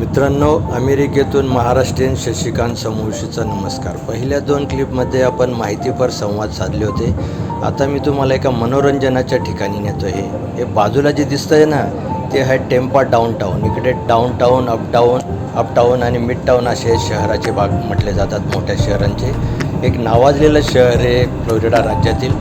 मित्रांनो, अमेरिकेतून महाराष्ट्रीयन शशिकांत समोशीचा नमस्कार। पहिल्या 2 क्लिपमध्ये आपण माहितीपर संवाद साधले होते। आता मी तुम्हाला एका मनोरंजनाच्या ठिकाणी नेतो आहे। हे बाजूला जे दिसतंय ना, ते आहे टेम्पा डाउनटाउन। इकडे डाउनटाउन, अपटाउन आणि मिडटाउन असे शहराचे भाग म्हटले जातात, मोठ्या शहरांचे। एक नावाजलेलं शहर आहे फ्लोरिडा राज्यातील,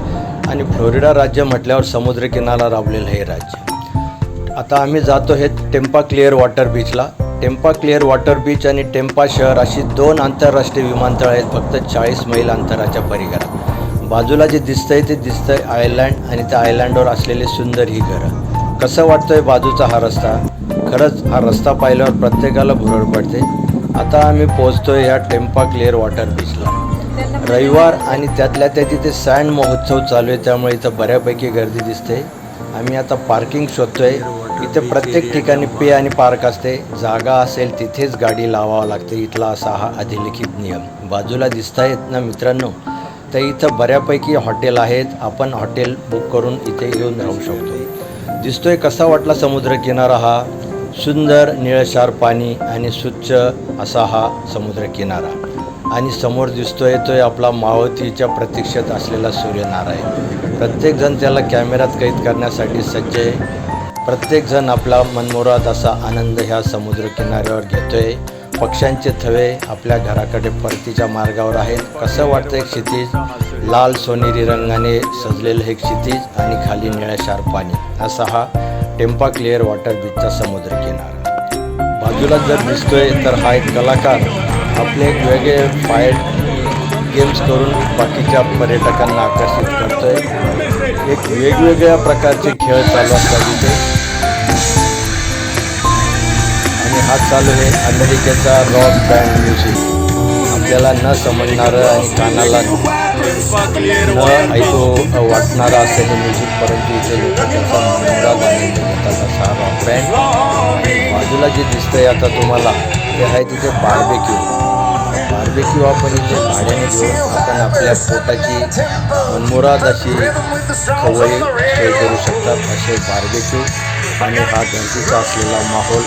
आणि फ्लोरिडा राज्य म्हटल्यावर समुद्रकिनारा लाभलेलं हे राज्य। आता आम्ही जातो हे टेम्पा क्लिअर वॉटर बीचला। टेम्पा क्लिअर वॉटर बीच आणि टेम्पा शहर अशी 2 आंतरराष्ट्रीय विमानतळ आहेत, फक्त 40 मैल अंतराच्या परिघात। बाजूला जे दिसतंय ते दिसतंय आयलँड, आणि त्या आयलँडवर असलेले सुंदर ही घरं। कसं वाटतंय बाजूचा हा रस्ता? खरंच हा रस्ता पाहिल्यावर प्रत्येकाला भुरळ पडते। आता आम्ही पोहोचतोय ह्या टेम्पा क्लिअर वॉटर बीचला। रविवार आणि त्यातल्या त्यात इथे सँड महोत्सव चालू आहे, त्यामुळे इथं बऱ्यापैकी गर्दी दिसते। आम्ही आता पार्किंग शोधतोय। इथे प्रत्येक ठिकाणी पे आणि पार्क असते, जागा असेल तिथेच गाडी लावावं लागते। इथला असा हा अधिलिखित नियम। बाजूला दिसतायत ना मित्रांनो, तर इथं बऱ्यापैकी हॉटेल आहेत। आपण हॉटेल बुक करून इथे येऊन राहू शकतो। दिसतोय कसा वाटला समुद्रकिनारा हा? सुंदर निळशार पाणी आणि स्वच्छ असा हा समुद्रकिनारा, आणि समोर दिसतोय तो आपला मावळतीच्या प्रतीक्षेत असलेला सूर्यनारायण। प्रत्येकजण त्याला कॅमेऱ्यात कैद करण्यासाठी सज्ज आहे। प्रत्येकजण आपला मनमुराद असा आनंद ह्या समुद्रकिनाऱ्यावर घेतोय। पक्ष्यांचे थवे आपल्या घराकडे परतीच्या मार्गावर आहेत। कसं वाटतंय क्षितिज? लाल सोनेरी रंगाने सजलेलं हे क्षितिज, आणि खाली निळशार पाणी, असा हा टेम्पा क्लिअर वॉटर बीचचा समुद्रकिनारा। बाजूला जर दिसतोय तर हा एक कलाकार आपले एक वेगळे फायर गेम्स करून बाकीच्या पर्यटकांना आकर्षित करतोय। एक वेगवेगळ्या प्रकारचे खेळ चालू असतात इथे, आणि हा चालू आहे अमेरिकेचा रॉक बँड म्युझिक। आपल्याला न समजणारं आणि कानाला न ऐकू वाटणारं असं हे म्युझिक, परंतु इथे लोक त्याचा मनमुराद आनंद घेतात, असा रॉक बँड। बाजूला जे दिसतंय आता तुम्हाला, ते आहे तिथे बार्बेक्यू आपण इथे भाड्याने घेऊन आपण आपल्या पोटाची मनमुराद अशी खवई सोय करू शकतात, असे बार्बेक्यू। आणि हा गर्दीचा असलेला माहोल,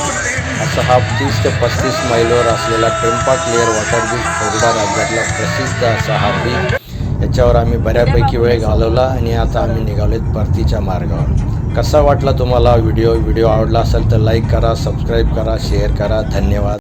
असा हा 30 ते 35 मैलवर असलेला Tampa clear water beach, Florida राज्यातला प्रसिद्ध असा हा बीच। याच्यावर आम्ही बऱ्यापैकी वेळ घालवला, आणि आता आम्ही निघालोत परतीच्या मार्गावर। कसा वाटला तुम्हाला व्हिडिओ आवडला असेल तर लाईक करा, सबस्क्राईब करा, शेअर करा। धन्यवाद।